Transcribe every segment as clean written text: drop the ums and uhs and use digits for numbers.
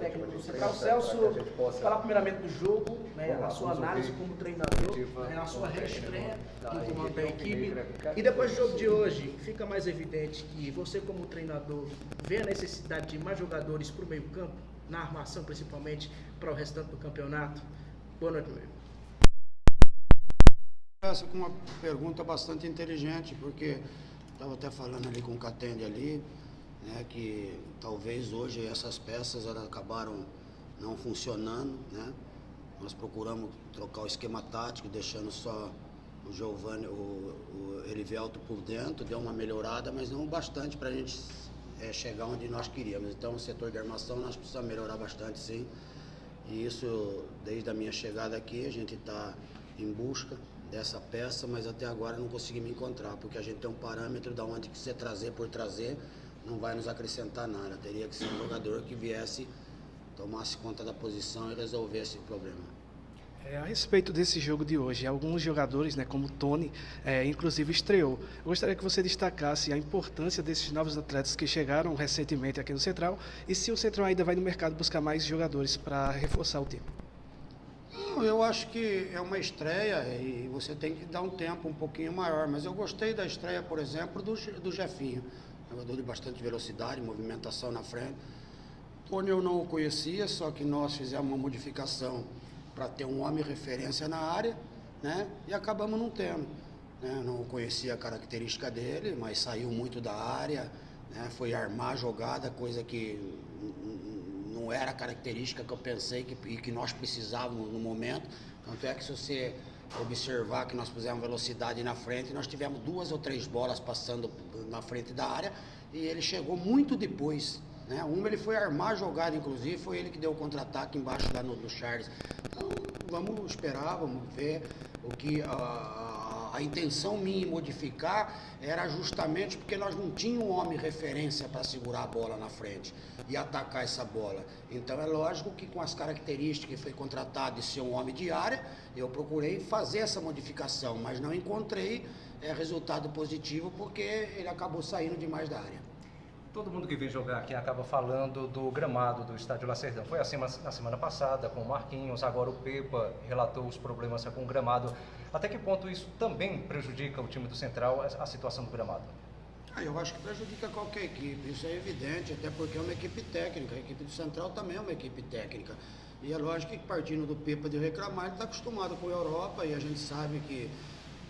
técnico do Central. Celso, falar primeiramente do jogo, né, a sua análise como treinador, né, a sua reestreia no comando da equipe. E depois do jogo de hoje, fica mais evidente que você como treinador vê a necessidade de mais jogadores para o meio campo, na armação principalmente, para o restante do campeonato. Boa noite, meu. Essa com uma pergunta bastante inteligente, porque estava até falando ali com o Catende ali, né, que talvez hoje essas peças elas acabaram não funcionando, né? Nós procuramos trocar o esquema tático, deixando só o Giovani, o Erivelto por dentro, deu uma melhorada, mas não bastante para a gente chegar onde nós queríamos. Então, o setor de armação nós precisamos melhorar bastante, sim. E isso, desde a minha chegada aqui, a gente está em busca dessa peça, mas até agora não consegui me encontrar, porque a gente tem um parâmetro da onde que você trazer por trazer não vai nos acrescentar nada. Teria que ser um jogador que viesse, tomasse conta da posição e resolvesse o problema. A respeito desse jogo de hoje, alguns jogadores, né, como o Tony, inclusive estreou. Eu gostaria que você destacasse a importância desses novos atletas que chegaram recentemente aqui no Central e se o Central ainda vai no mercado buscar mais jogadores para reforçar o time. Eu acho que é uma estreia e você tem que dar um tempo um pouquinho maior, mas eu gostei da estreia, por exemplo, do Jefinho, jogador de bastante velocidade, movimentação na frente. Tony eu não o conhecia, só que nós fizemos uma modificação para ter um homem referência na área, né? E acabamos não tendo, né? Não conhecia a característica dele, mas saiu muito da área, né? Foi armar a jogada, coisa que não era a característica que eu pensei e que nós precisávamos no momento. Tanto é que se você observar que nós pusemos velocidade na frente, nós tivemos 2 ou 3 bolas passando na frente da área e ele chegou muito depois, né? Ele foi armar a jogada, inclusive, foi ele que deu o contra-ataque embaixo lá no Charles. Então, vamos esperar, vamos ver o que a intenção minha em modificar era justamente porque nós não tínhamos um homem referência para segurar a bola na frente e atacar essa bola. Então é lógico que com as características que foi contratado de ser um homem de área, eu procurei fazer essa modificação, mas não encontrei resultado positivo porque ele acabou saindo demais da área. Todo mundo que vem jogar aqui acaba falando do gramado do Estádio Lacerdão. Foi assim na semana passada com o Marquinhos, agora o Pepa relatou os problemas com o gramado. Até que ponto isso também prejudica o time do Central, a situação do gramado? Eu acho que prejudica qualquer equipe, isso é evidente, até porque é uma equipe técnica, a equipe do Central também é uma equipe técnica. E é lógico que partindo do Pepa de reclamar, ele está acostumado com a Europa e a gente sabe que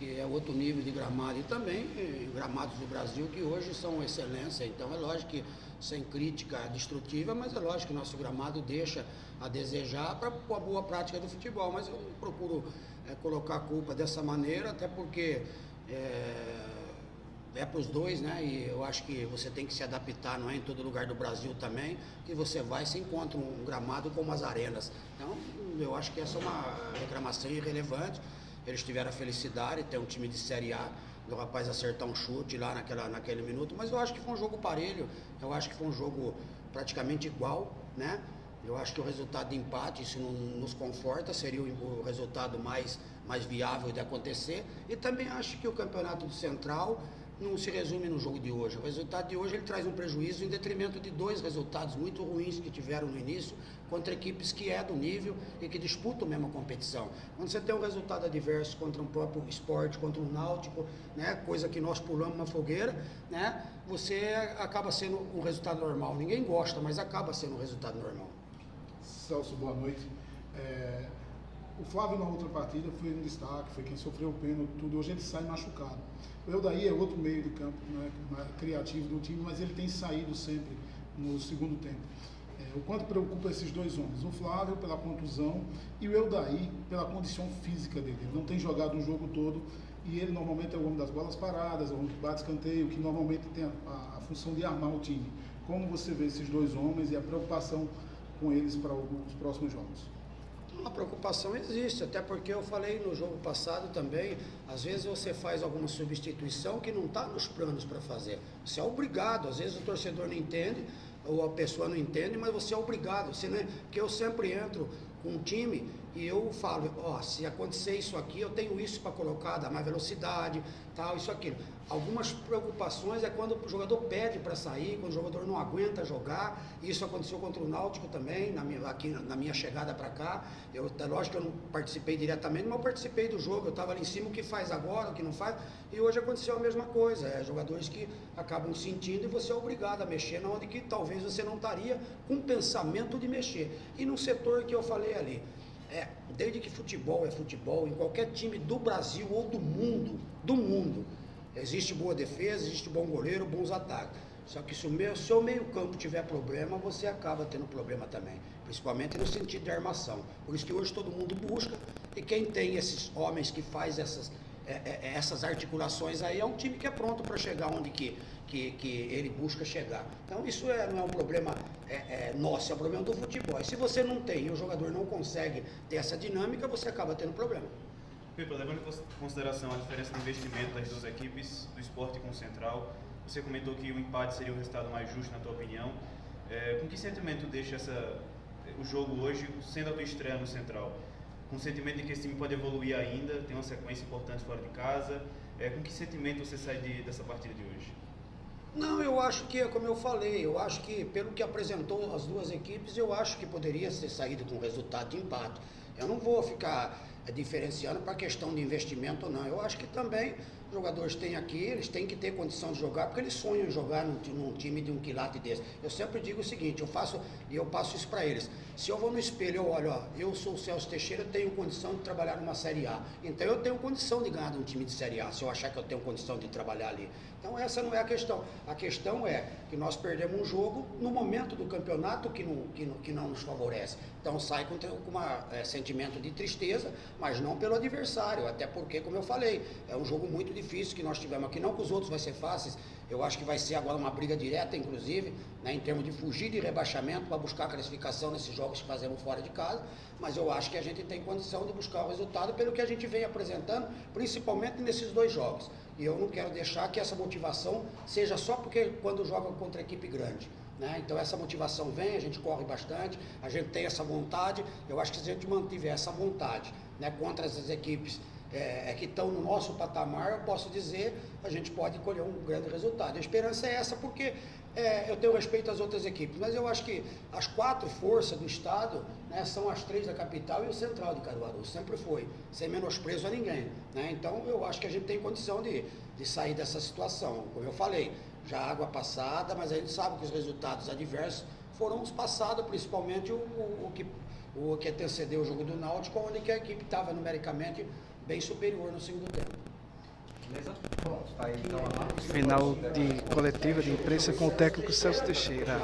é outro nível de gramado e também gramados do Brasil que hoje são excelência. Então é lógico que sem crítica destrutiva, mas é lógico que nosso gramado deixa a desejar para a boa prática do futebol. Mas eu não procuro colocar a culpa dessa maneira, até porque é para os dois, né? E eu acho que você tem que se adaptar, não é em todo lugar do Brasil também, que você vai e se encontra um gramado como as arenas. Então eu acho que essa é uma reclamação irrelevante. Eles tiveram a felicidade de ter um time de Série A, do rapaz acertar um chute lá naquele minuto, mas eu acho que foi um jogo parelho, eu acho que foi um jogo praticamente igual, né? Eu acho que o resultado de empate, isso não nos conforta, seria o resultado mais viável de acontecer, e também acho que o campeonato do Central não se resume no jogo de hoje. O resultado de hoje ele traz um prejuízo em detrimento de 2 resultados muito ruins que tiveram no início, contra equipes que é do nível e que disputam a mesma competição. Quando você tem um resultado adverso contra um próprio esporte, contra um Náutico, né, coisa que nós pulamos uma fogueira, né, você acaba sendo um resultado normal. Ninguém gosta, mas acaba sendo um resultado normal. Celso, boa noite. O Flávio na outra partida foi um destaque, foi quem sofreu o pênalti, tudo. Hoje ele sai machucado. O Eldaí é outro meio de campo, né, criativo do time, mas ele tem saído sempre no segundo tempo. O quanto preocupa esses dois homens? O Flávio pela contusão e o Eldaí pela condição física dele. Ele não tem jogado um jogo todo e ele normalmente é o homem das bolas paradas, é o homem que bate escanteio, que normalmente tem a função de armar o time. Como você vê esses dois homens e a preocupação com eles para os próximos jogos? A preocupação existe, até porque eu falei no jogo passado também, às vezes você faz alguma substituição que não está nos planos para fazer. Você é obrigado, às vezes o torcedor não entende, ou a pessoa não entende, mas você é obrigado. Porque eu sempre entro com um time e eu falo, ó, se acontecer isso aqui, eu tenho isso para colocar, dar mais velocidade, tal, isso, aquilo. Algumas preocupações é quando o jogador pede para sair, quando o jogador não aguenta jogar. Isso aconteceu contra o Náutico também, aqui na minha chegada para cá. Lógico que eu não participei diretamente, mas eu participei do jogo. Eu estava ali em cima, o que faz agora, o que não faz. E hoje aconteceu a mesma coisa. Jogadores que acabam sentindo e você é obrigado a mexer, onde que talvez você não estaria com o pensamento de mexer. E no setor que eu falei ali, desde que futebol é futebol, em qualquer time do Brasil ou do mundo, existe boa defesa, existe bom goleiro, bons ataques. Só que se o seu meio campo tiver problema, você acaba tendo problema também, principalmente no sentido de armação. Por isso que hoje todo mundo busca, e quem tem esses homens que faz essas articulações aí, é um time que é pronto para chegar onde que ele busca chegar. Então isso não é um problema nosso, é um problema do futebol. E se você não tem e o jogador não consegue ter essa dinâmica, você acaba tendo problema. Pepa, levando em consideração a diferença de investimento das duas equipes, do Sport com o Central, você comentou que o empate seria o resultado mais justo, na tua opinião. Com que sentimento deixa o jogo hoje, sendo a tua estreia no Central? Com o sentimento de que esse time pode evoluir ainda, tem uma sequência importante fora de casa. Com que sentimento você sai dessa partida de hoje? Não, eu acho que, como eu falei, eu acho que pelo que apresentou as duas equipes, eu acho que poderia ser saído com resultado de empate. Eu não vou ficar diferenciando para a questão de investimento ou não. Eu acho que também os jogadores têm aqui, eles têm que ter condição de jogar, porque eles sonham em jogar num time de um quilate desse. Eu sempre digo o seguinte, eu passo isso para eles. Se eu vou no espelho, eu olho, ó, eu sou o Celso Teixeira, tenho condição de trabalhar numa Série A. Então eu tenho condição de ganhar de um time de Série A, se eu achar que eu tenho condição de trabalhar ali. Então essa não é a questão. A questão é que nós perdemos um jogo no momento do campeonato que não nos favorece. Então sai com um sentimento de tristeza, mas não pelo adversário, até porque, como eu falei, é um jogo muito difícil que nós tivemos aqui. Não que os outros vai ser fáceis, eu acho que vai ser agora uma briga direta, inclusive, né, em termos de fugir de rebaixamento para buscar a classificação nesses jogos que fazemos fora de casa, mas eu acho que a gente tem condição de buscar o resultado pelo que a gente vem apresentando, principalmente nesses dois jogos. E eu não quero deixar que essa motivação seja só porque quando joga contra a equipe grande. Né? Então essa motivação vem, a gente corre bastante, a gente tem essa vontade. Eu acho que se a gente mantiver essa vontade, né, contra essas equipes que estão no nosso patamar, eu posso dizer, a gente pode colher um grande resultado. A esperança é essa porque eu tenho respeito às outras equipes, mas eu acho que as 4 forças do estado, né, são as 3 da capital e o Central de Caruaru, sempre foi, sem menosprezo a ninguém. Né? Então eu acho que a gente tem condição de sair dessa situação. Como eu falei, já água passada, mas a gente sabe que os resultados adversos foram os passados, principalmente o que antecedeu o jogo do Náutico, onde que a equipe estava numericamente bem superior no segundo tempo. Beleza? Pronto, tá aí então a Final de coletiva de imprensa com o técnico Celso Teixeira.